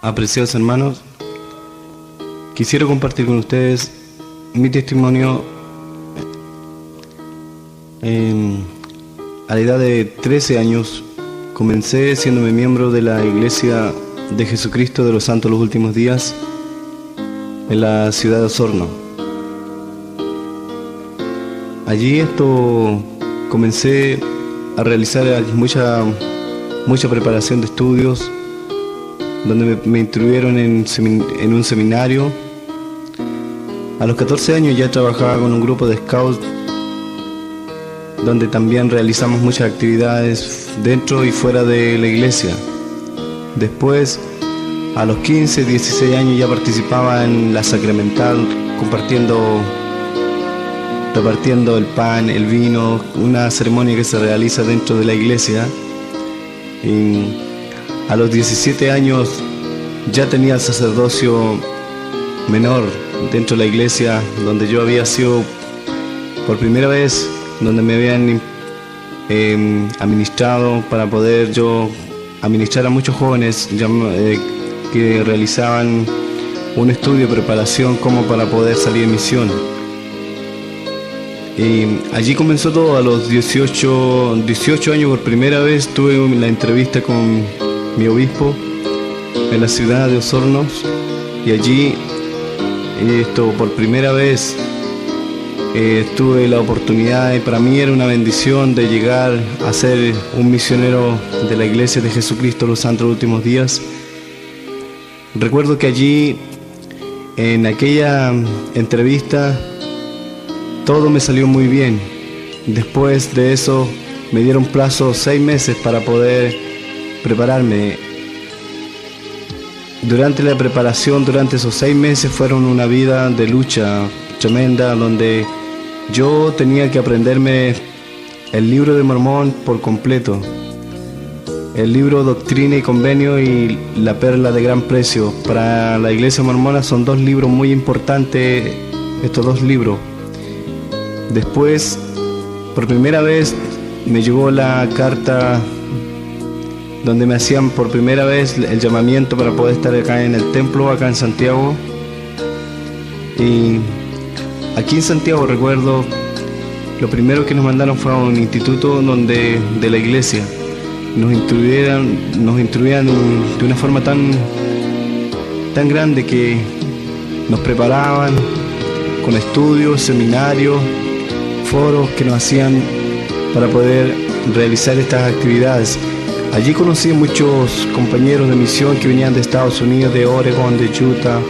Apreciados hermanos, quisiera compartir con ustedes mi testimonio. A la edad de 13 años comencé siéndome miembro de la Iglesia de Jesucristo de los Santos de los Últimos Días en la ciudad de Osorno. Allí comencé a realizar mucha preparación de estudios, donde me instruyeron en un seminario. A los 14 años ya trabajaba con un grupo de scouts, donde también realizamos muchas actividades dentro y fuera de la iglesia. Después, a los 15, 16 años ya participaba en la sacramental, repartiendo el pan, el vino, una ceremonia que se realiza dentro de la iglesia. Y a los 17 años ya tenía el sacerdocio menor dentro de la iglesia, donde yo había sido por primera vez, donde me habían administrado para poder yo administrar a muchos jóvenes que realizaban un estudio de preparación como para poder salir en misión. Y allí comenzó todo. A los 18 años por primera vez tuve la entrevista con mi obispo en la ciudad de Osorno, y allí por primera vez tuve la oportunidad, y para mí era una bendición, de llegar a ser un misionero de la Iglesia de Jesucristo los Santos de los Últimos Días. Recuerdo que allí, en aquella entrevista, todo me salió muy bien. Después de eso me dieron plazo 6 meses para poder prepararme. Durante la preparación, durante esos 6 meses, fueron una vida de lucha tremenda, donde yo tenía que aprenderme el libro de Mormón por completo, el libro Doctrina y Convenio y la Perla de Gran Precio. Para la Iglesia Mormona son 2 libros muy importantes, estos 2 libros. Después, por primera vez, me llegó la carta donde me hacían por primera vez el llamamiento para poder estar acá en el templo, acá en Santiago. Y aquí en Santiago, recuerdo, lo primero que nos mandaron fue a un instituto de la iglesia. Nos instruían de una forma tan grande, que nos preparaban con estudios, seminarios, foros que nos hacían para poder realizar estas actividades. Allí conocí muchos compañeros de misión que venían de Estados Unidos, de Oregon, de Utah,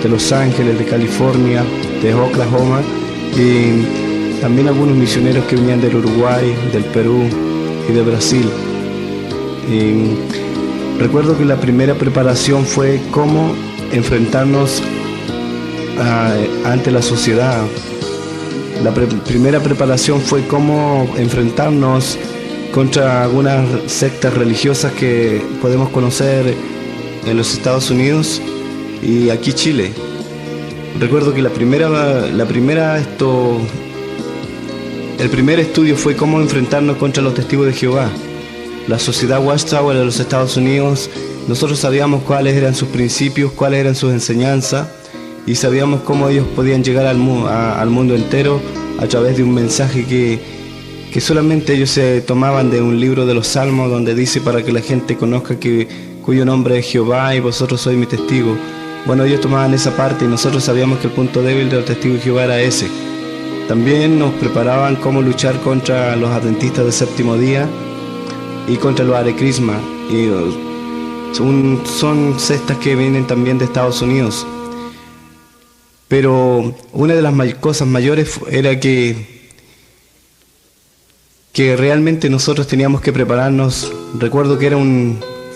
de Los Ángeles, de California, de Oklahoma, y también algunos misioneros que venían del Uruguay, del Perú y de Brasil. Y recuerdo que la primera preparación fue cómo enfrentarnos ante la sociedad. La primera preparación fue cómo enfrentarnos contra algunas sectas religiosas que podemos conocer en los Estados Unidos y aquí Chile. Recuerdo que el primer estudio fue cómo enfrentarnos contra los testigos de Jehová. La sociedad Watchtower de los Estados Unidos, nosotros sabíamos cuáles eran sus principios, cuáles eran sus enseñanzas, y sabíamos cómo ellos podían llegar al mundo entero a través de un mensaje que solamente ellos se tomaban de un libro de los Salmos, donde dice: para que la gente conozca cuyo nombre es Jehová y vosotros sois mi testigo. Bueno, ellos tomaban esa parte y nosotros sabíamos que el punto débil de los testigos de Jehová era ese. También nos preparaban cómo luchar contra los adventistas del séptimo día y contra los Hare Krishna. Y son sectas que vienen también de Estados Unidos. Pero una de las cosas mayores era que realmente nosotros teníamos que prepararnos. Recuerdo que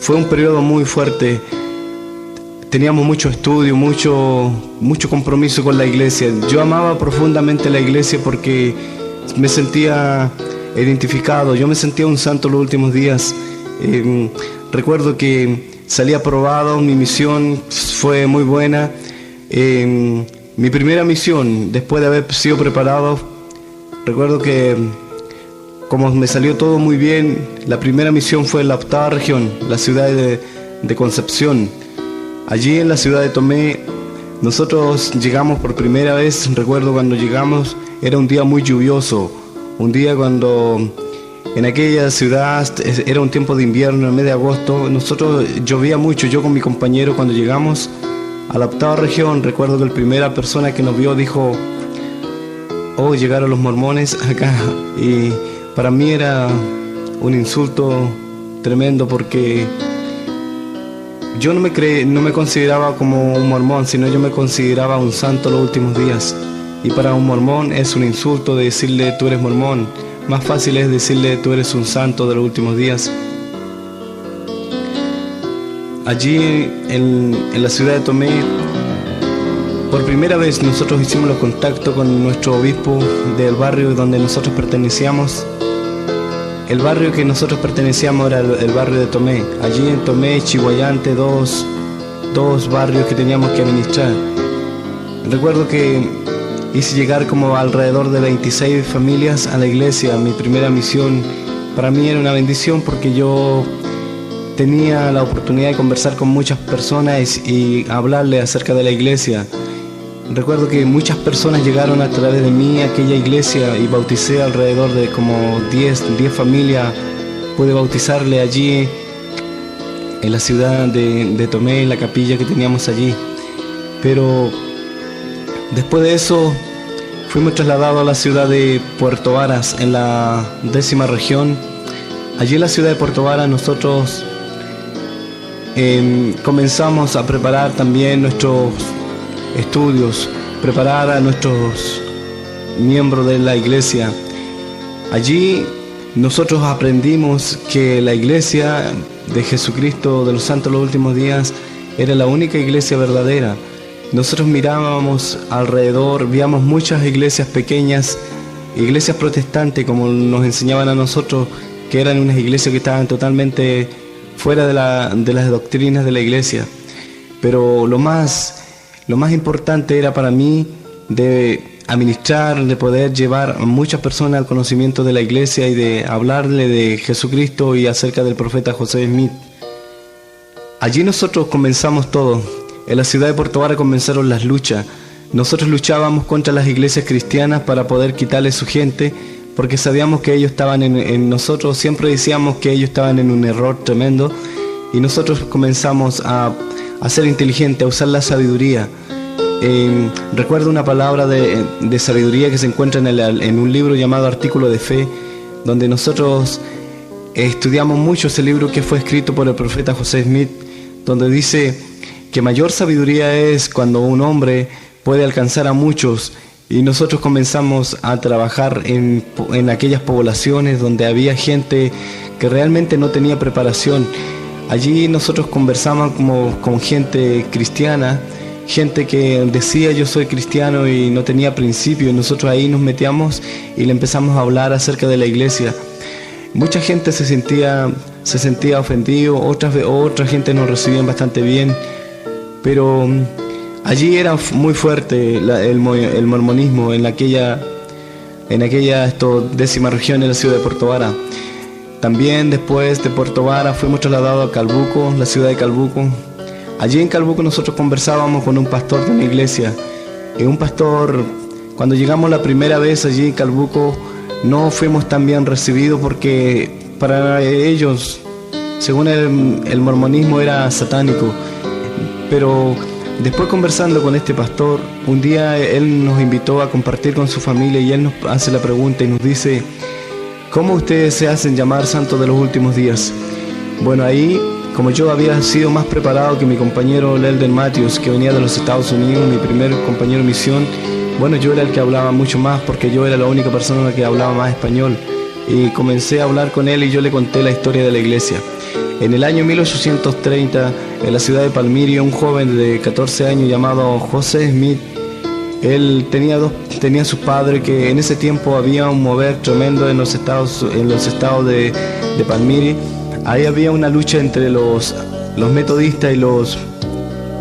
fue un periodo muy fuerte. Teníamos mucho estudio, mucho compromiso con la iglesia. Yo amaba profundamente la iglesia porque me sentía identificado. Yo me sentía un santo los últimos días. Recuerdo que salí aprobado, mi misión fue muy buena. Mi primera misión, después de haber sido preparado, recuerdo que como me salió todo muy bien, la primera misión fue en la 8ª región, la ciudad de Concepción. Allí en la ciudad de Tomé, nosotros llegamos por primera vez. Recuerdo cuando llegamos, era un día muy lluvioso, un día cuando en aquella ciudad era un tiempo de invierno, en el mes de agosto. Nosotros llovía mucho. Yo con mi compañero, cuando llegamos a la 8ª región, recuerdo que la primera persona que nos vio dijo: oh, llegaron los mormones acá. Y para mí era un insulto tremendo, porque yo no me consideraba como un mormón, sino yo me consideraba un santo los últimos días. Y para un mormón es un insulto de decirle tú eres mormón. Más fácil es decirle tú eres un santo de los últimos días. Allí en la ciudad de Tomé, por primera vez nosotros hicimos los contactos con nuestro obispo del barrio donde nosotros pertenecíamos. El barrio que nosotros pertenecíamos era el barrio de Tomé. Allí en Tomé y Chihuayante, dos barrios que teníamos que administrar. Recuerdo que hice llegar como alrededor de 26 familias a la iglesia. Mi primera misión para mí era una bendición, porque yo tenía la oportunidad de conversar con muchas personas y hablarles acerca de la iglesia. Recuerdo que muchas personas llegaron a través de mí a aquella iglesia y bauticé alrededor de como 10 familias. Pude bautizarle allí en la ciudad de Tomé, en la capilla que teníamos allí. Pero después de eso fuimos trasladados a la ciudad de Puerto Varas, en la 10ª región. Allí en la ciudad de Puerto Varas nosotros comenzamos a preparar también nuestros estudios, preparar a nuestros miembros de la iglesia. Allí nosotros aprendimos que la iglesia de Jesucristo de los Santos de los Últimos Días era la única iglesia verdadera. Nosotros mirábamos alrededor, veíamos muchas iglesias pequeñas, iglesias protestantes, como nos enseñaban a nosotros, que eran unas iglesias que estaban totalmente fuera de las doctrinas de la iglesia. Pero lo más importante era para mí de administrar, de poder llevar a muchas personas al conocimiento de la iglesia y de hablarle de Jesucristo y acerca del profeta José Smith. Allí nosotros comenzamos todo. En la ciudad de Puerto Varas comenzaron las luchas. Nosotros luchábamos contra las iglesias cristianas para poder quitarle su gente, porque sabíamos que ellos estaban nosotros siempre decíamos que ellos estaban en un error tremendo, y nosotros comenzamos a ser inteligentes, a usar la sabiduría. Recuerdo una palabra de sabiduría que se encuentra en un libro llamado Artículo de Fe, donde nosotros estudiamos mucho ese libro que fue escrito por el profeta José Smith, donde dice que mayor sabiduría es cuando un hombre puede alcanzar a muchos. Y nosotros comenzamos a trabajar en aquellas poblaciones donde había gente que realmente no tenía preparación. Allí nosotros conversamos con gente cristiana, gente que decía yo soy cristiano y no tenía principio. Nosotros ahí nos metíamos y le empezamos a hablar acerca de la iglesia. Mucha gente se sentía ofendido, otra gente nos recibía bastante bien, pero allí era muy fuerte el mormonismo en aquella 10ª región en la ciudad de Puerto Varas. También después de Puerto Varas fuimos trasladados a Calbuco, la ciudad de Calbuco. Allí en Calbuco nosotros conversábamos con un pastor de una iglesia. Y un pastor, cuando llegamos la primera vez allí en Calbuco, no fuimos tan bien recibidos, porque para ellos, según el mormonismo, era satánico. Pero después, conversando con este pastor, un día él nos invitó a compartir con su familia y él nos hace la pregunta y nos dice: ¿cómo ustedes se hacen llamar santos de los últimos días? Bueno, ahí, como yo había sido más preparado que mi compañero Lelden Matthews, que venía de los Estados Unidos, mi primer compañero de misión, bueno, yo era el que hablaba mucho más, porque yo era la única persona que hablaba más español. Y comencé a hablar con él y yo le conté la historia de la iglesia. En el año 1830, en la ciudad de Palmyra, un joven de 14 años llamado José Smith, él tenía su padre, que en ese tiempo había un mover tremendo en los estados de Palmyra. Ahí había una lucha entre los metodistas y los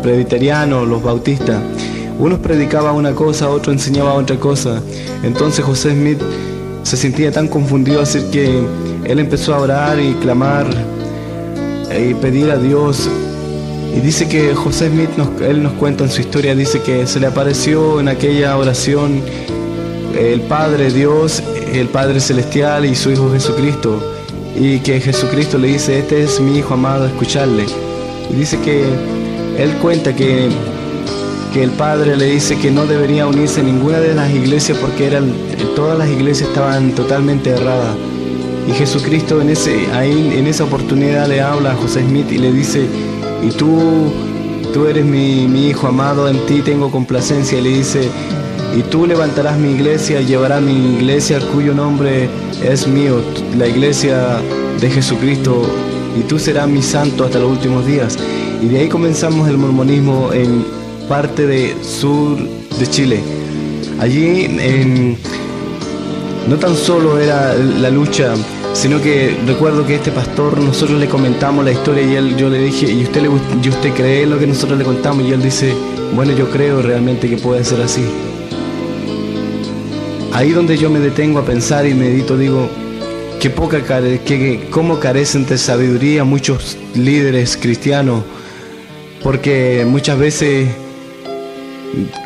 presbiterianos, los bautistas. Unos predicaban una cosa, otro enseñaba otra cosa. Entonces José Smith se sentía tan confundido, así que él empezó a orar y clamar y pedir a Dios. Y dice que José Smith, él nos cuenta en su historia, dice que se le apareció en aquella oración el Padre Dios, el Padre Celestial y su Hijo Jesucristo, y que Jesucristo le dice: este es mi Hijo amado, escuchadle. Y dice que él cuenta que el Padre le dice que no debería unirse a ninguna de las iglesias porque todas las iglesias estaban totalmente erradas. Y Jesucristo en esa oportunidad le habla a José Smith y le dice: y tú eres mi Hijo amado, en ti tengo complacencia. Y le dice: y tú levantarás mi iglesia, llevarás mi iglesia cuyo nombre es mío, la iglesia de Jesucristo, y tú serás mi santo hasta los últimos días. Y de ahí comenzamos el mormonismo en parte de sur de Chile. Allí no tan solo era la lucha, sino que recuerdo que este pastor, nosotros le comentamos la historia y yo le dije: ¿y usted cree lo que nosotros le contamos? Y él dice: bueno, yo creo realmente que puede ser así. Ahí donde yo me detengo a pensar y medito, digo: cómo carecen de sabiduría muchos líderes cristianos, porque muchas veces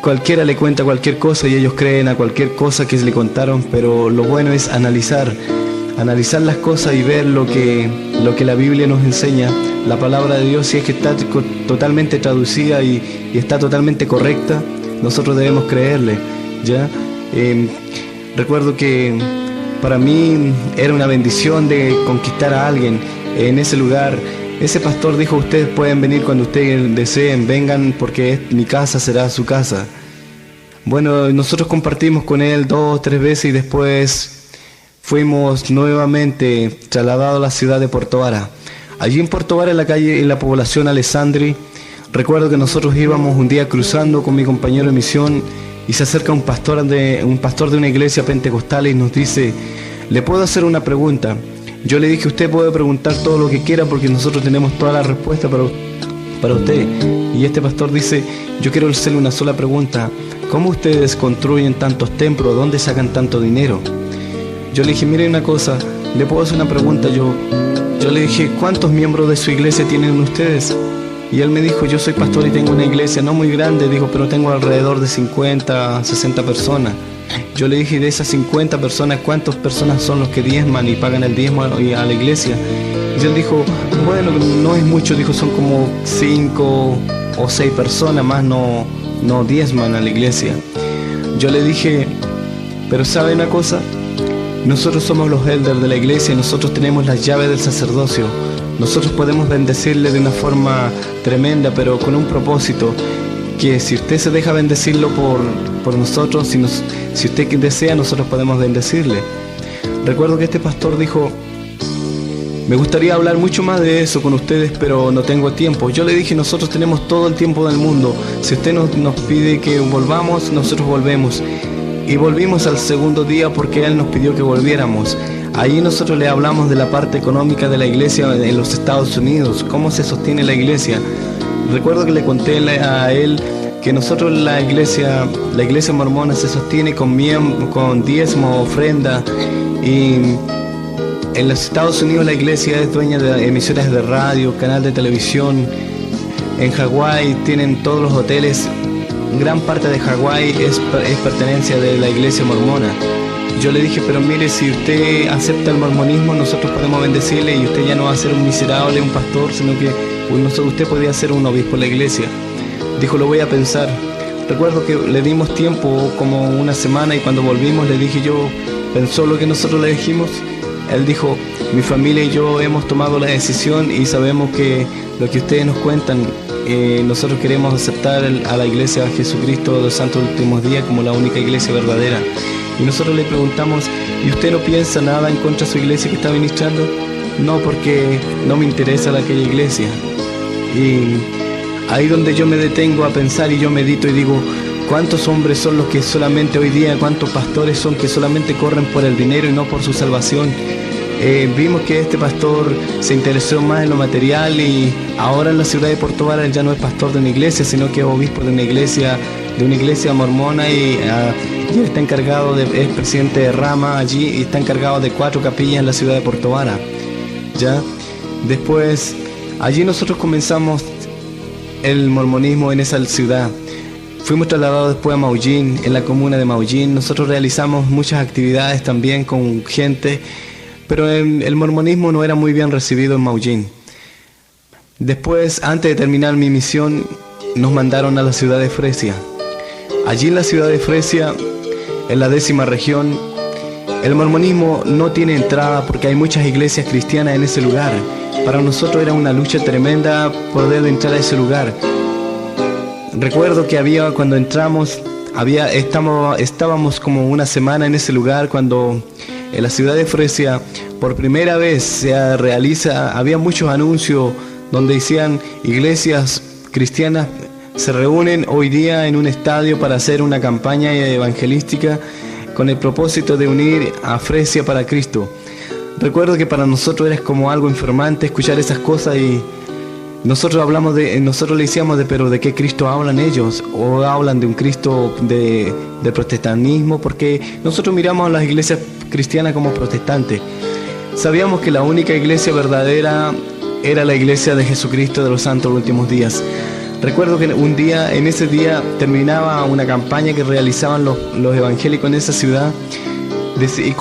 cualquiera le cuenta cualquier cosa y ellos creen a cualquier cosa que le contaron. Pero lo bueno es analizar las cosas y ver lo que la Biblia nos enseña, la palabra de Dios. Si es que está totalmente traducida y está totalmente correcta, nosotros debemos creerle, ¿ya? Recuerdo que para mí era una bendición de conquistar a alguien en ese lugar. Ese pastor dijo: ustedes pueden venir cuando ustedes deseen, vengan porque mi casa será su casa. Bueno, nosotros compartimos con él 2 o 3 veces y después fuimos nuevamente trasladados a la ciudad de Puerto Vara. Allí en Puerto Vara, en la población Alessandri, recuerdo que nosotros íbamos un día cruzando con mi compañero de misión y se acerca un pastor de una iglesia pentecostal y nos dice: ¿le puedo hacer una pregunta? Yo le dije: usted puede preguntar todo lo que quiera porque nosotros tenemos toda la respuesta para usted. Y este pastor dice: yo quiero hacerle una sola pregunta. ¿Cómo ustedes construyen tantos templos? ¿Dónde sacan tanto dinero? Yo le dije: mire una cosa, le puedo hacer una pregunta. Yo le dije: ¿cuántos miembros de su iglesia tienen ustedes? Y él me dijo: yo soy pastor y tengo una iglesia no muy grande, dijo, pero tengo alrededor de 50, 60 personas. Yo le dije: de esas 50 personas, ¿cuántas personas son los que diezman y pagan el diezmo a la iglesia? Y él dijo: bueno, no es mucho, dijo, son como 5 o 6 personas más no diezman a la iglesia. Yo le dije: pero ¿sabe una cosa? Nosotros somos los elders de la iglesia y nosotros tenemos las llaves del sacerdocio. Nosotros podemos bendecirle de una forma tremenda, pero con un propósito, que si usted se deja bendecirlo por nosotros, si usted desea, nosotros podemos bendecirle. Recuerdo que este pastor dijo: me gustaría hablar mucho más de eso con ustedes, pero no tengo tiempo. Yo le dije: nosotros tenemos todo el tiempo del mundo. Si usted nos pide que volvamos, nosotros volvemos. Y volvimos al segundo día porque él nos pidió que volviéramos. Allí nosotros le hablamos de la parte económica de la iglesia en los Estados Unidos, cómo se sostiene la iglesia. Recuerdo que le conté a él que nosotros la iglesia mormona se sostiene con diezmo, ofrenda, y en los Estados Unidos la iglesia es dueña de emisoras de radio, canal de televisión. En Hawái tienen todos los hoteles. Gran parte de Hawái es pertenencia de la iglesia mormona. Yo le dije: pero mire, si usted acepta el mormonismo, nosotros podemos bendecirle y usted ya no va a ser un miserable, un pastor, sino que usted podría ser un obispo de la iglesia. Dijo: lo voy a pensar. Recuerdo que le dimos tiempo como una semana y cuando volvimos le dije yo: ¿pensó lo que nosotros le dijimos? Él dijo: mi familia y yo hemos tomado la decisión y sabemos que lo que ustedes nos cuentan, nosotros queremos aceptar a la iglesia de Jesucristo de los Santos Últimos Días como la única iglesia verdadera. Y nosotros le preguntamos: ¿y usted no piensa nada en contra de su iglesia que está ministrando? No, porque no me interesa aquella iglesia. Y ahí donde yo me detengo a pensar y yo medito y digo: ¿cuántos hombres son los que solamente hoy día, cuántos pastores son que solamente corren por el dinero y no por su salvación? Vimos que este pastor se interesó más en lo material y ahora en la ciudad de Puerto Vara él ya no es pastor de una iglesia, sino que es obispo de una iglesia mormona y él está encargado es presidente de rama allí y está encargado de 4 capillas en la ciudad de Puerto Vara. ¿Ya? Después, allí nosotros comenzamos el mormonismo en esa ciudad. Fuimos trasladados después a Maullín, en la comuna de Maullín. Nosotros realizamos muchas actividades también con gente, pero el mormonismo no era muy bien recibido en Maullín. Después, antes de terminar mi misión, nos mandaron a la ciudad de Fresia. Allí en la ciudad de Fresia, en la 10ª región, el mormonismo no tiene entrada porque hay muchas iglesias cristianas en ese lugar. Para nosotros era una lucha tremenda poder entrar a ese lugar. Recuerdo que cuando entramos, estábamos como una semana en ese lugar cuando en la ciudad de Fresia por primera vez había muchos anuncios donde decían iglesias cristianas se reúnen hoy día en un estadio para hacer una campaña evangelística con el propósito de unir a Fresia para Cristo. Recuerdo que para nosotros era como algo enfermante escuchar esas cosas y nosotros le decíamos pero ¿de qué Cristo hablan ellos? ¿O hablan de un Cristo de protestantismo? Porque nosotros miramos a las iglesias cristianas como protestantes. Sabíamos que la única iglesia verdadera era la iglesia de Jesucristo de los Santos de los Últimos Días. Recuerdo que en ese día terminaba una campaña que realizaban los evangélicos en esa ciudad y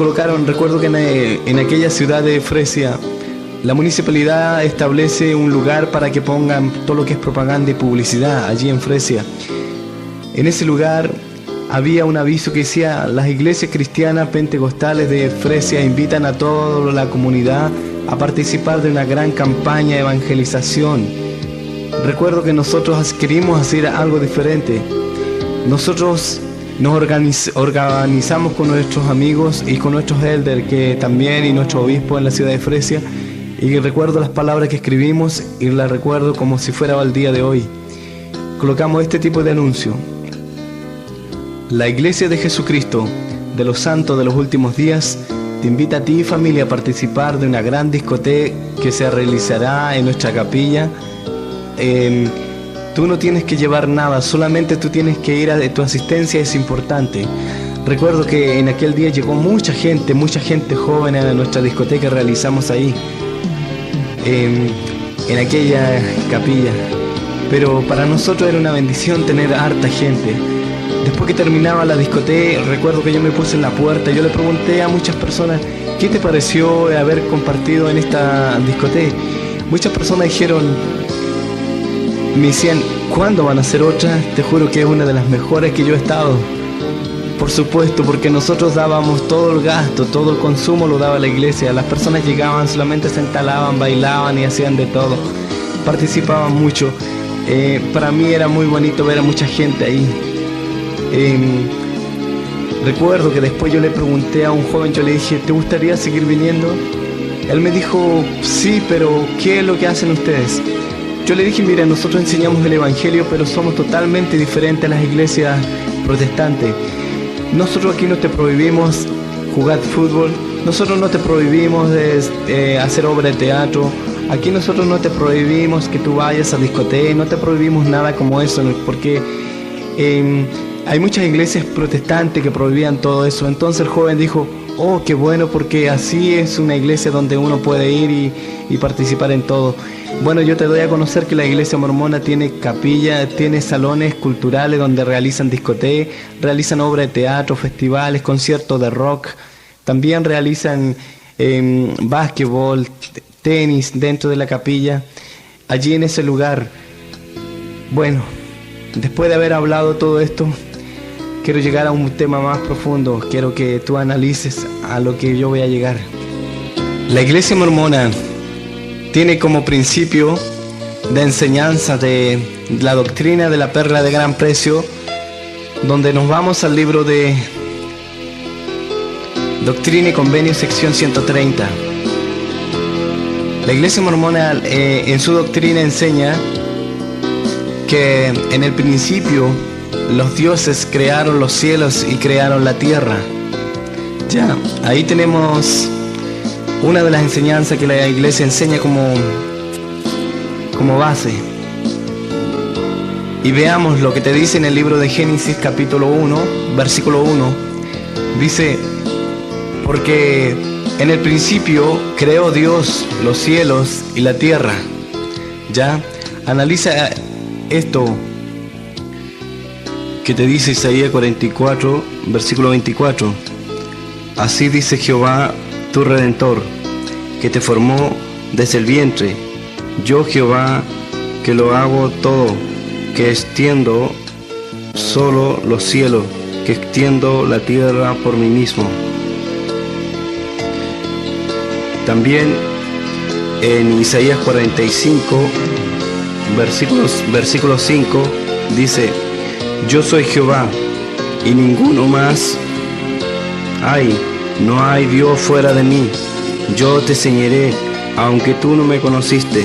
recuerdo que en aquella ciudad de Fresia, la municipalidad establece un lugar para que pongan todo lo que es propaganda y publicidad allí en Fresia. En ese lugar había un aviso que decía: las iglesias cristianas pentecostales de Fresia invitan a toda la comunidad a participar de una gran campaña de evangelización. Recuerdo que nosotros queríamos hacer algo diferente. Nosotros nos organizamos con nuestros amigos y con nuestros elders y nuestro obispo en la ciudad de Fresia. Y recuerdo las palabras que escribimos y las recuerdo como si fuera el día de hoy. Colocamos este tipo de anuncio: la Iglesia de Jesucristo de los Santos de los Últimos Días te invita a ti y familia a participar de una gran discoteca que se realizará en nuestra capilla. Tú no tienes que llevar nada, solamente tú tienes que ir tu asistencia es importante. Recuerdo que en aquel día llegó mucha gente joven a nuestra discoteca que realizamos ahí. En aquella capilla, pero para nosotros era una bendición tener harta gente. Después que terminaba la discoteca, recuerdo que yo me puse en la puerta y yo le pregunté a muchas personas: ¿qué te pareció haber compartido en esta discoteca? Muchas personas me decían: ¿cuándo van a hacer otra? Te juro que es una de las mejores que yo he estado. Por supuesto, porque nosotros dábamos todo el gasto, todo el consumo lo daba la iglesia. Las personas llegaban, solamente se entalaban, bailaban y hacían de todo. Participaban mucho. Para mí era muy bonito ver a mucha gente ahí. Recuerdo que después yo le pregunté a un joven, yo le dije: ¿te gustaría seguir viniendo? Él me dijo: sí, pero ¿qué es lo que hacen ustedes? Yo le dije: mira, nosotros enseñamos el evangelio, pero somos totalmente diferentes a las iglesias protestantes. Nosotros aquí no te prohibimos jugar fútbol, nosotros no te prohibimos hacer obra de teatro, aquí nosotros no te prohibimos que tú vayas a discoteca, no te prohibimos nada como eso, porque hay muchas iglesias protestantes que prohibían todo eso. Entonces el joven dijo: oh, qué bueno, porque así es una iglesia donde uno puede ir y participar en todo. Bueno, yo te doy a conocer que la iglesia mormona tiene capilla, tiene salones culturales donde realizan discotecas, realizan obras de teatro, festivales, conciertos de rock. También realizan básquetbol, tenis dentro de la capilla, allí en ese lugar. Bueno, después de haber hablado todo esto, quiero llegar a un tema más profundo. Quiero que tú analices a lo que yo voy a llegar. La iglesia mormona tiene como principio de enseñanza de la doctrina de la perla de gran precio, donde nos vamos al libro de Doctrina y Convenio, sección 130. La iglesia mormona en su doctrina enseña que en el principio los dioses crearon los cielos y crearon la tierra. Ya, ahí tenemos una de las enseñanzas que la iglesia enseña como base. Y veamos lo que te dice en el libro de Génesis capítulo 1, versículo 1. Dice: porque en el principio creó Dios los cielos y la tierra. Ya, analiza esto que te dice Isaías 44, versículo 24. Así dice Jehová, tu Redentor, que te formó desde el vientre. Yo, Jehová, que lo hago todo, que extiendo solo los cielos, que extiendo la tierra por mí mismo. También en Isaías 45, versículo 5, dice: yo soy Jehová, y ninguno más hay, no hay Dios fuera de mí. Yo te enseñaré, aunque tú no me conociste.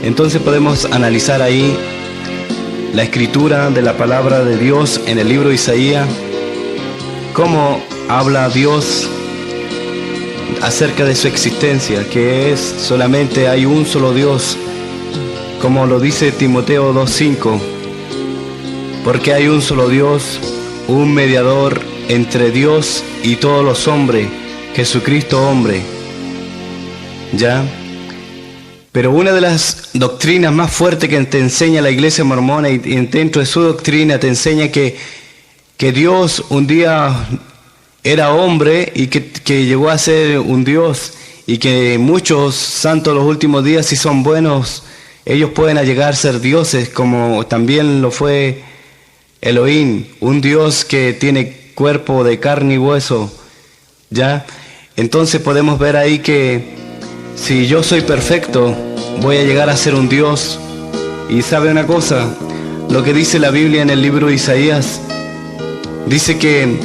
Entonces podemos analizar ahí la escritura de la palabra de Dios en el libro de Isaías, cómo habla Dios acerca de su existencia, que es solamente hay un solo Dios, como lo dice Timoteo 2:5, porque hay un solo Dios, un mediador entre Dios y todos los hombres, Jesucristo hombre. ¿Ya? Pero una de las doctrinas más fuertes que te enseña la iglesia mormona, y dentro de su doctrina te enseña que Dios un día era hombre y que llegó a ser un Dios, y que muchos santos los últimos días, si son buenos, ellos pueden llegar a ser dioses, como también lo fue Elohim, un Dios que tiene cuerpo de carne y hueso. ¿Ya? Entonces podemos ver ahí que si yo soy perfecto, voy a llegar a ser un Dios. Y sabe una cosa, lo que dice la Biblia en el libro de Isaías, dice que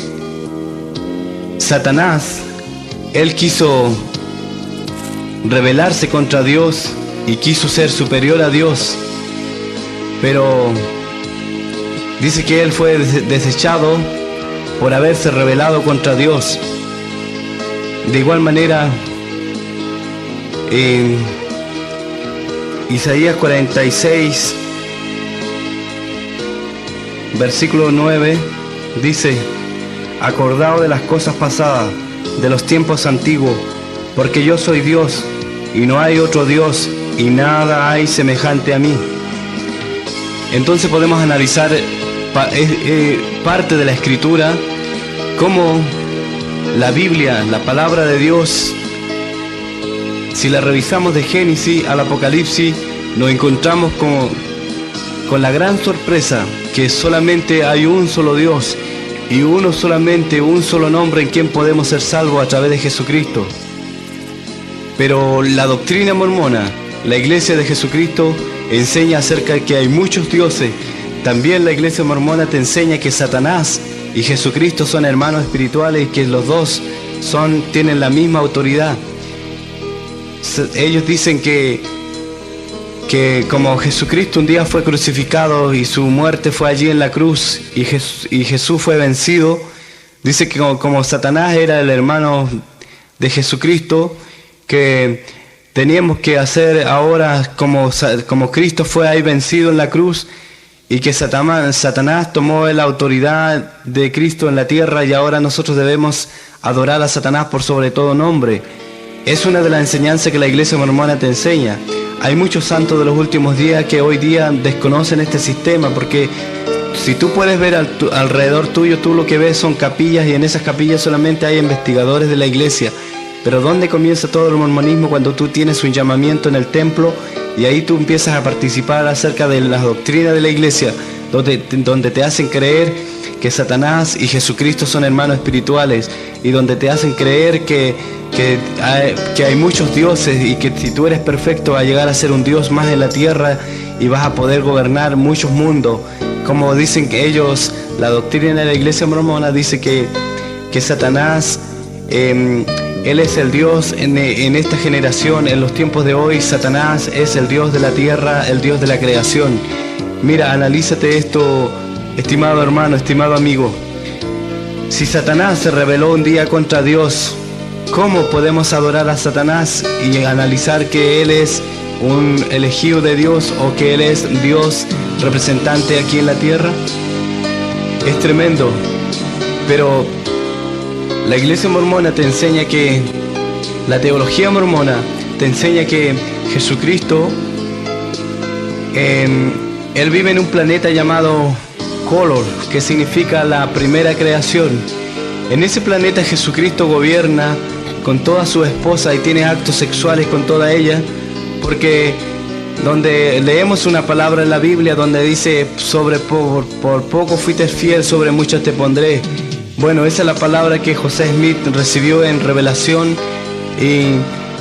Satanás, él quiso rebelarse contra Dios y quiso ser superior a Dios, pero dice que él fue desechado por haberse rebelado contra Dios. De igual manera, en Isaías 46, versículo 9, dice: acordaos de las cosas pasadas, de los tiempos antiguos, porque yo soy Dios, y no hay otro Dios, y nada hay semejante a mí. Entonces podemos analizar parte de la Escritura, cómo la Biblia, la palabra de Dios, si la revisamos de Génesis al Apocalipsis, nos encontramos con la gran sorpresa que solamente hay un solo Dios y un solo nombre en quien podemos ser salvos, a través de Jesucristo. Pero la doctrina mormona, la iglesia de Jesucristo, enseña acerca de que hay muchos dioses. También la iglesia mormona te enseña que Satanás y Jesucristo son hermanos espirituales y que los dos tienen la misma autoridad. Ellos dicen que como Jesucristo un día fue crucificado y su muerte fue allí en la cruz y Jesús fue vencido, dice que como Satanás era el hermano de Jesucristo, que teníamos que hacer ahora como Cristo fue ahí vencido en la cruz, y que Satanás tomó la autoridad de Cristo en la tierra, y ahora nosotros debemos adorar a Satanás por sobre todo nombre. Es una de las enseñanzas que la iglesia mormona te enseña. Hay muchos santos de los últimos días que hoy día desconocen este sistema, porque si tú puedes ver alrededor tuyo, tú lo que ves son capillas, y en esas capillas solamente hay investigadores de la iglesia. Pero ¿dónde comienza todo el mormonismo? Cuando tú tienes un llamamiento en el templo, y ahí tú empiezas a participar acerca de las doctrinas de la iglesia, donde te hacen creer que Satanás y Jesucristo son hermanos espirituales, y donde te hacen creer que hay muchos dioses, y que si tú eres perfecto vas a llegar a ser un dios más en la tierra y vas a poder gobernar muchos mundos. Como dicen que ellos, la doctrina de la iglesia mormona dice que Satanás, él es el Dios en esta generación, en los tiempos de hoy. Satanás es el Dios de la tierra, el Dios de la creación. Mira, analízate esto, estimado hermano, estimado amigo. Si Satanás se rebeló un día contra Dios, ¿cómo podemos adorar a Satanás y analizar que él es un elegido de Dios, o que él es Dios representante aquí en la tierra? Es tremendo. Pero la iglesia mormona te enseña que, la teología mormona te enseña que Jesucristo Él vive en un planeta llamado Color, que significa la primera creación. En ese planeta Jesucristo gobierna con toda su esposa y tiene actos sexuales con toda ella, porque donde leemos una palabra en la Biblia donde dice por poco fuiste fiel, sobre mucho te pondré. Bueno, esa es la palabra que José Smith recibió en revelación, y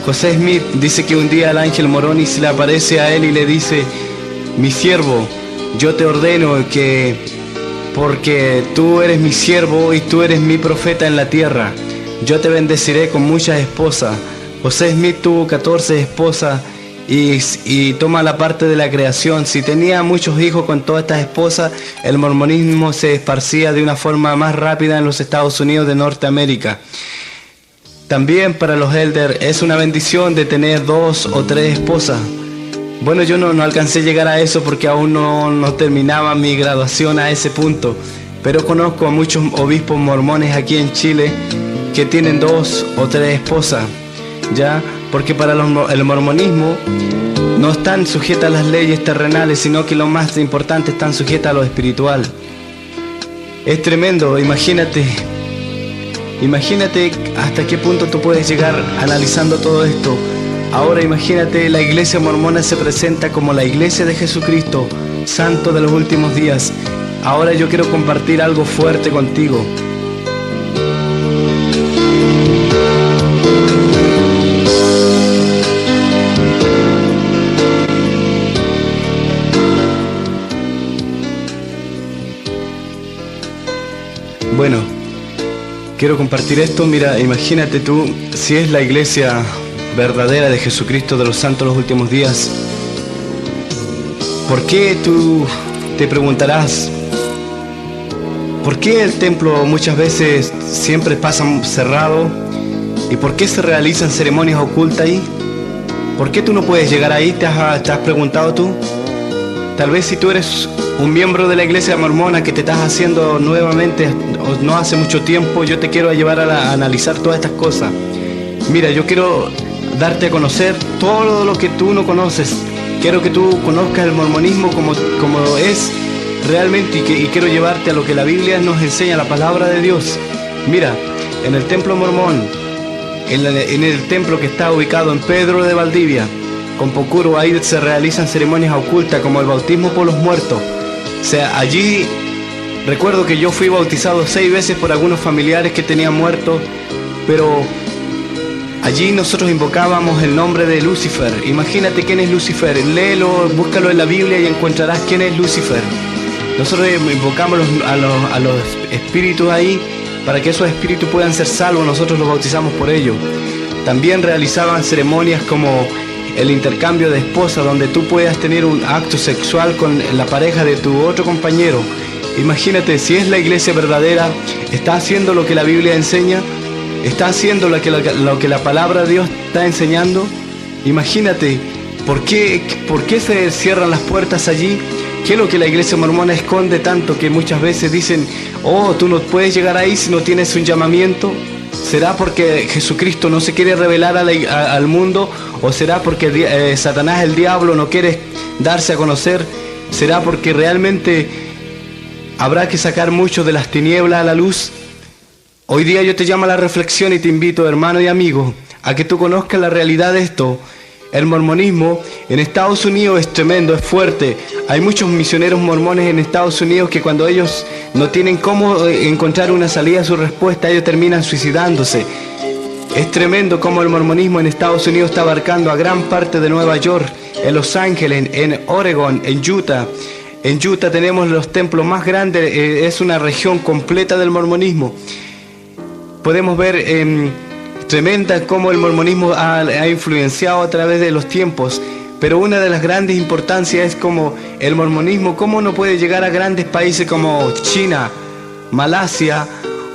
José Smith dice que un día el ángel Moroni se le aparece a él y le dice: mi siervo, yo te ordeno que, porque tú eres mi siervo y tú eres mi profeta en la tierra, yo te bendeciré con muchas esposas. José Smith tuvo 14 esposas y toma la parte de la creación. Si tenía muchos hijos con todas estas esposas, el mormonismo se esparcía de una forma más rápida en los Estados Unidos de Norteamérica. También para los elders es una bendición de tener 2 o 3 esposas. Bueno, yo no alcancé a llegar a eso porque aún no terminaba mi graduación a ese punto, pero conozco a muchos obispos mormones aquí en Chile que tienen 2 o 3 esposas, ¿ya? Porque para el mormonismo no están sujetas a las leyes terrenales, sino que lo más importante, están sujetas a lo espiritual. Es tremendo, imagínate hasta qué punto tú puedes llegar analizando todo esto. Ahora imagínate, la iglesia mormona se presenta como la iglesia de Jesucristo, santo de los últimos días. Ahora yo quiero compartir algo fuerte contigo. Bueno, quiero compartir esto. Mira, imagínate tú, si es la iglesia verdadera de Jesucristo de los santos de los últimos días, ¿por qué tú te preguntarás? ¿Por qué el templo muchas veces siempre pasa cerrado? ¿Y por qué se realizan ceremonias ocultas ahí? ¿Por qué tú no puedes llegar ahí? ¿Te has preguntado tú? Tal vez si tú eres un miembro de la iglesia mormona que te estás haciendo nuevamente no hace mucho tiempo, yo te quiero llevar a analizar todas estas cosas. Mira, yo quiero darte a conocer todo lo que tú no conoces. Quiero que tú conozcas el mormonismo como es realmente, y quiero llevarte a lo que la Biblia nos enseña, la palabra de Dios. Mira, en el templo mormón, en el templo que está ubicado en Pedro de Valdivia, con Pocuro, ahí se realizan ceremonias ocultas como el bautismo por los muertos. O sea, allí recuerdo que yo fui bautizado 6 veces por algunos familiares que tenían muertos, pero allí nosotros invocábamos el nombre de Lucifer. Imagínate quién es Lucifer, léelo, búscalo en la Biblia y encontrarás quién es Lucifer. Nosotros invocamos a los espíritus ahí para que esos espíritus puedan ser salvos, nosotros los bautizamos por ello. También realizaban ceremonias como el intercambio de esposas, donde tú puedas tener un acto sexual con la pareja de tu otro compañero. Imagínate, si es la iglesia verdadera, está haciendo lo que la Biblia enseña, está haciendo lo que la palabra de Dios está enseñando. Imagínate, ¿por qué se cierran las puertas allí? ¿Qué es lo que la iglesia mormona esconde tanto que muchas veces dicen: oh, tú no puedes llegar ahí si no tienes un llamamiento? ¿Será porque Jesucristo no se quiere revelar al mundo? ¿O será porque Satanás, el diablo, no quiere darse a conocer? ¿Será porque realmente habrá que sacar mucho de las tinieblas a la luz? Hoy día yo te llamo a la reflexión y te invito, hermano y amigo, a que tú conozcas la realidad de esto. El mormonismo en Estados Unidos es tremendo, es fuerte. Hay muchos misioneros mormones en Estados Unidos que cuando ellos no tienen cómo encontrar una salida a su respuesta, ellos terminan suicidándose. Es tremendo cómo el mormonismo en Estados Unidos está abarcando a gran parte de Nueva York, en Los Ángeles, en Oregon, en Utah. En Utah tenemos los templos más grandes, es una región completa del mormonismo. Podemos ver tremenda cómo el mormonismo ha influenciado a través de los tiempos, pero una de las grandes importancias es como el mormonismo, cómo no puede llegar a grandes países como China, Malasia,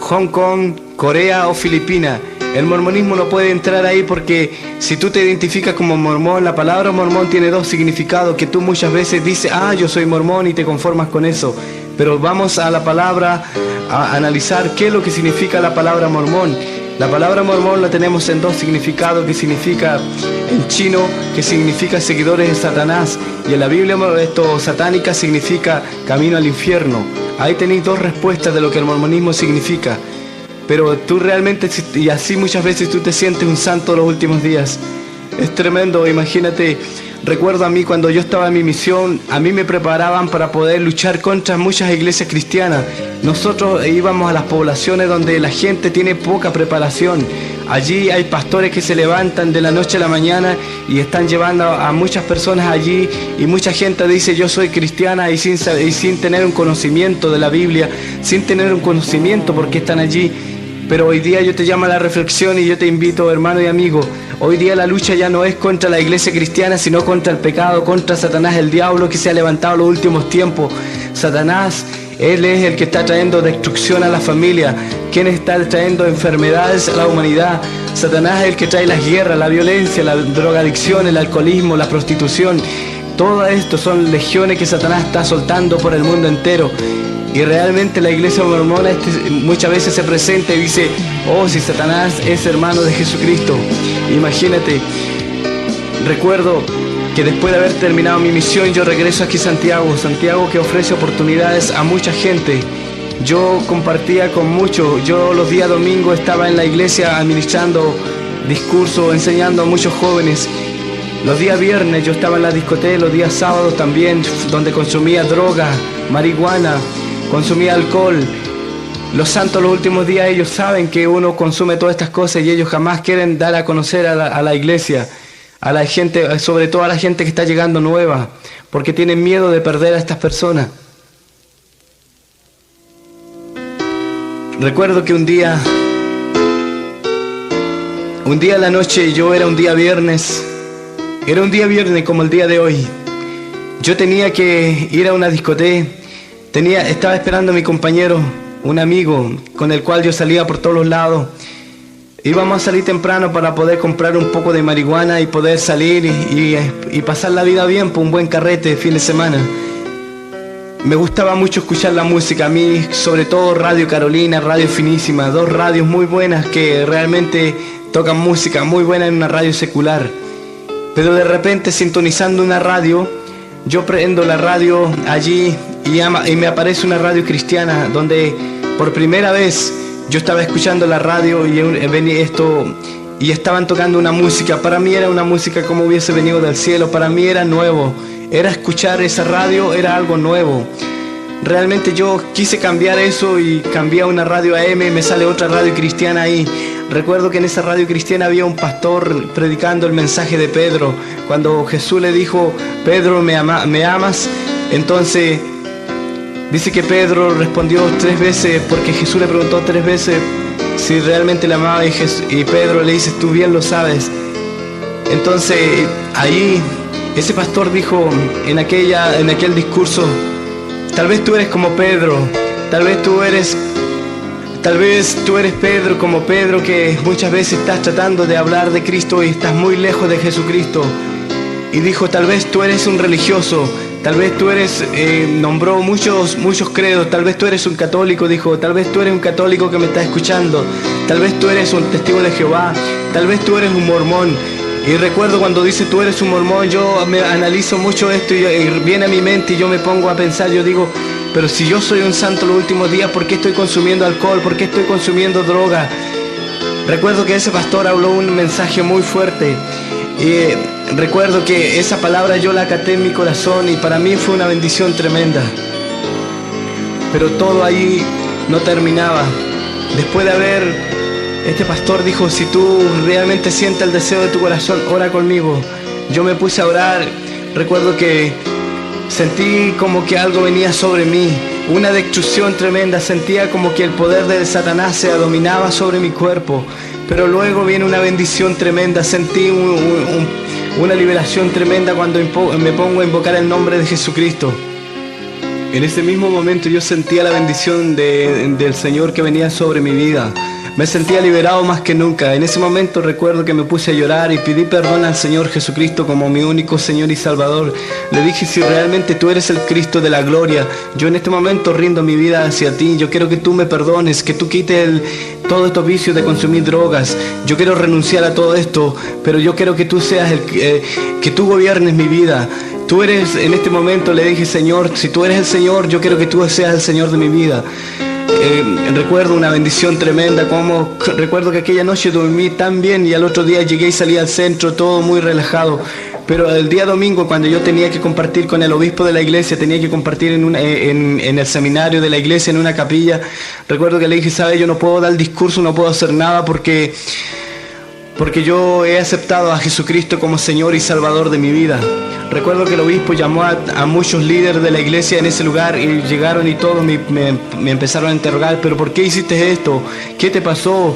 Hong Kong, Corea o Filipinas. El mormonismo no puede entrar ahí porque si tú te identificas como mormón, la palabra mormón tiene 2 significados que tú muchas veces dices: ah, yo soy mormón, y te conformas con eso. Pero vamos a la palabra, a analizar qué es lo que significa la palabra mormón. La palabra mormón la tenemos en 2 significados, que significa en chino, que significa seguidores de Satanás, Y en la Biblia esto satánica significa camino al infierno. Ahí tenéis dos respuestas de lo que el mormonismo significa. Pero tú realmente, y así muchas veces tú te sientes un santo los últimos días. Es tremendo, imagínate. Recuerdo a mí cuando yo estaba en mi misión, a mí me preparaban para poder luchar contra muchas iglesias cristianas. Nosotros íbamos a las poblaciones donde la gente tiene poca preparación. Allí hay pastores que se levantan de la noche a la mañana y están llevando a muchas personas allí, y mucha gente dice yo soy cristiana y sin tener un conocimiento de la Biblia, sin tener un conocimiento porque están allí. Pero hoy día yo te llamo a la reflexión y yo te invito, hermano y amigo. Hoy día la lucha ya no es contra la iglesia cristiana, sino contra el pecado, contra Satanás, el diablo que se ha levantado en los últimos tiempos. Satanás, él es el que está trayendo destrucción a la familia, quien está trayendo enfermedades a la humanidad. Satanás es el que trae las guerras, la violencia, la drogadicción, el alcoholismo, la prostitución. Todo esto son legiones que Satanás está soltando por el mundo entero. Y realmente la iglesia mormona muchas veces se presenta y dice, oh, si Satanás es hermano de Jesucristo. Imagínate, recuerdo que después de haber terminado mi misión, yo regreso aquí a Santiago que ofrece oportunidades a mucha gente. Yo compartía con muchos, yo los días domingos estaba en la iglesia administrando discursos, enseñando a muchos jóvenes. Los días viernes yo estaba en la discoteca, los días sábados también, donde consumía droga, marihuana, consumía alcohol. Los santos los últimos días ellos saben que uno consume todas estas cosas y ellos jamás quieren dar a conocer a la iglesia, a la gente, sobre todo a la gente que está llegando nueva, porque tienen miedo de perder a estas personas. Recuerdo que un día en la noche, era un día viernes como el día de hoy. Yo tenía que ir a una discoteca. Estaba esperando a mi compañero, un amigo con el cual yo salía por todos los lados. Íbamos a salir temprano para poder comprar un poco de marihuana y poder salir y pasar la vida bien por un buen carrete de fin de semana. Me gustaba mucho escuchar la música, a mí sobre todo Radio Carolina, Radio Finísima, dos radios muy buenas que realmente tocan música muy buena en una radio secular. Pero de repente, sintonizando una radio, yo prendo la radio allí y me aparece una radio cristiana donde por primera vez yo estaba escuchando la radio y estaban tocando una música. Para mí era una música como hubiese venido del cielo, para mí era nuevo. Era escuchar esa radio, era algo nuevo. Realmente yo quise cambiar eso y cambié a una radio AM y me sale otra radio cristiana ahí. Recuerdo que en esa radio cristiana había un pastor predicando el mensaje de Pedro. Cuando Jesús le dijo, Pedro, ¿me amas? Entonces dice que Pedro respondió 3 veces, porque Jesús le preguntó 3 veces si realmente le amaba, y Pedro le dice, tú bien lo sabes. Entonces ahí ese pastor dijo en aquel discurso, tal vez tú eres como Pedro, tal vez tú eres Pedro, como Pedro, que muchas veces estás tratando de hablar de Cristo y estás muy lejos de Jesucristo. Y dijo, tal vez tú eres un religioso, tal vez tú eres, nombró muchos credos, tal vez tú eres un católico, dijo, tal vez tú eres un católico que me está escuchando, tal vez tú eres un testigo de Jehová, tal vez tú eres un mormón. Y recuerdo cuando dice tú eres un mormón, yo me analizo mucho esto y viene a mi mente y yo me pongo a pensar, yo digo, pero si yo soy un santo los últimos días, ¿por qué estoy consumiendo alcohol? ¿Por qué estoy consumiendo droga? Recuerdo que ese pastor habló un mensaje muy fuerte y recuerdo que esa palabra yo la acaté en mi corazón y para mí fue una bendición tremenda. Pero todo ahí no terminaba. Después de este pastor dijo, si tú realmente sientes el deseo de tu corazón, ora conmigo. Yo me puse a orar. Recuerdo que sentí como que algo venía sobre mí, una destrucción tremenda, sentía como que el poder de Satanás se dominaba sobre mi cuerpo, pero luego viene una bendición tremenda, sentí una liberación tremenda cuando me pongo a invocar el nombre de Jesucristo. En ese mismo momento yo sentía la bendición del Señor que venía sobre mi vida. Me sentía liberado más que nunca. En ese momento recuerdo que me puse a llorar y pedí perdón al Señor Jesucristo como mi único Señor y Salvador. Le dije, si realmente tú eres el Cristo de la gloria, yo en este momento rindo mi vida hacia ti. Yo quiero que tú me perdones, que tú quites todos estos vicios de consumir drogas. Yo quiero renunciar a todo esto, pero yo quiero que tú seas que tú gobiernes mi vida. Tú eres, en este momento le dije, Señor, si tú eres el Señor, yo quiero que tú seas el Señor de mi vida. Recuerdo una bendición tremenda, recuerdo que aquella noche dormí tan bien y al otro día llegué y salí al centro, todo muy relajado. Pero el día domingo, cuando yo tenía que compartir con el obispo de la iglesia, tenía que compartir en el seminario de la iglesia, en una capilla, recuerdo que le dije, ¿sabe? Yo no puedo dar el discurso, no puedo hacer nada porque yo he aceptado a Jesucristo como Señor y Salvador de mi vida. Recuerdo que el obispo llamó a muchos líderes de la iglesia en ese lugar y llegaron y todos me empezaron a interrogar, ¿pero por qué hiciste esto? ¿Qué te pasó?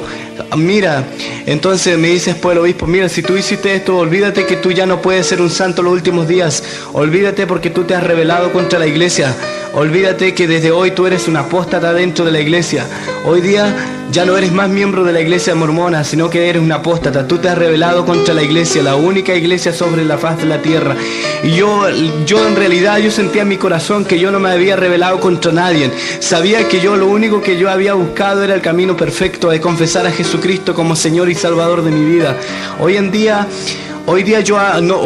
Mira, entonces me dice después el obispo, mira, si tú hiciste esto, olvídate que tú ya no puedes ser un santo los últimos días. Olvídate porque tú te has rebelado contra la iglesia. Olvídate que desde hoy tú eres un apóstata dentro de la iglesia. Hoy día ya no eres más miembro de la iglesia mormona, sino que eres un apóstata. Tú te has rebelado contra la iglesia, la única iglesia sobre la faz de la tierra. Y yo en realidad yo sentía en mi corazón que yo no me había rebelado contra nadie. Sabía que lo único que yo había buscado era el camino perfecto de confesar a Jesucristo como Señor y Salvador de mi vida. Hoy día yo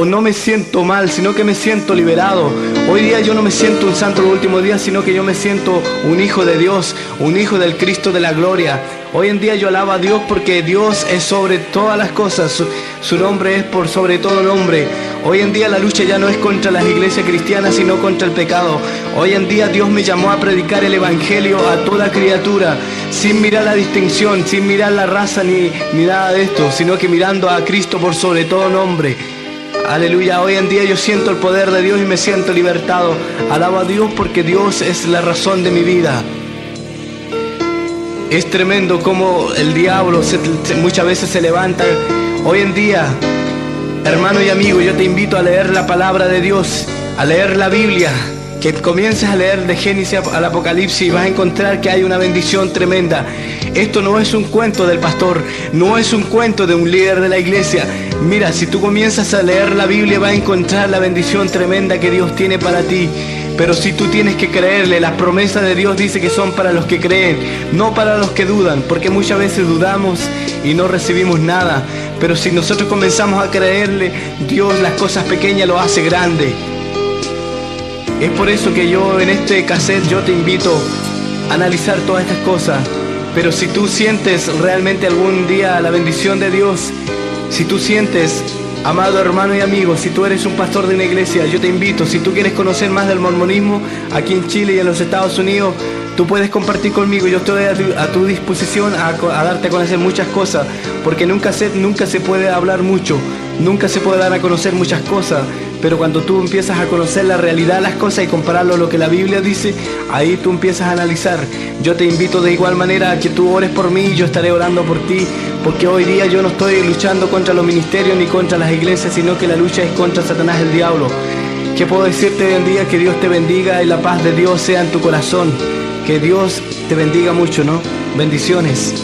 no me siento mal, sino que me siento liberado. Hoy día yo no me siento un santo los últimos días, sino que yo me siento un hijo de Dios, un hijo del Cristo de la gloria. Hoy en día yo alabo a Dios porque Dios es sobre todas las cosas, su nombre es por sobre todo nombre. Hoy en día la lucha ya no es contra las iglesias cristianas, sino contra el pecado. Hoy en día Dios me llamó a predicar el evangelio a toda criatura, sin mirar la distinción, sin mirar la raza ni nada de esto, sino que mirando a Cristo por sobre todo nombre. Aleluya, hoy en día yo siento el poder de Dios y me siento libertado. Alabo a Dios porque Dios es la razón de mi vida. Es tremendo como el diablo muchas veces se levanta. Hoy en día, hermano y amigo, yo te invito a leer la palabra de Dios, a leer la Biblia, que comiences a leer de Génesis al Apocalipsis y vas a encontrar que hay una bendición tremenda. Esto no es un cuento del pastor, no es un cuento de un líder de la iglesia. Mira, si tú comienzas a leer la Biblia vas a encontrar la bendición tremenda que Dios tiene para ti. Pero si tú tienes que creerle, las promesas de Dios dice que son para los que creen, no para los que dudan, porque muchas veces dudamos y no recibimos nada. Pero si nosotros comenzamos a creerle, Dios las cosas pequeñas lo hace grande. Es por eso que yo en este cassette yo te invito a analizar todas estas cosas. Pero si tú sientes realmente algún día la bendición de Dios, si tú sientes, amado hermano y amigo, si tú eres un pastor de una iglesia, yo te invito, si tú quieres conocer más del mormonismo aquí en Chile y en los Estados Unidos, tú puedes compartir conmigo. Yo estoy a tu disposición a darte a conocer muchas cosas, porque nunca se puede hablar mucho, nunca se puede dar a conocer muchas cosas. Pero cuando tú empiezas a conocer la realidad de las cosas y compararlo a lo que la Biblia dice, ahí tú empiezas a analizar. Yo te invito de igual manera a que tú ores por mí y yo estaré orando por ti, porque hoy día yo no estoy luchando contra los ministerios ni contra las iglesias, sino que la lucha es contra Satanás, el diablo. ¿Qué puedo decirte hoy en día? Que Dios te bendiga y la paz de Dios sea en tu corazón. Que Dios te bendiga mucho, ¿no? Bendiciones.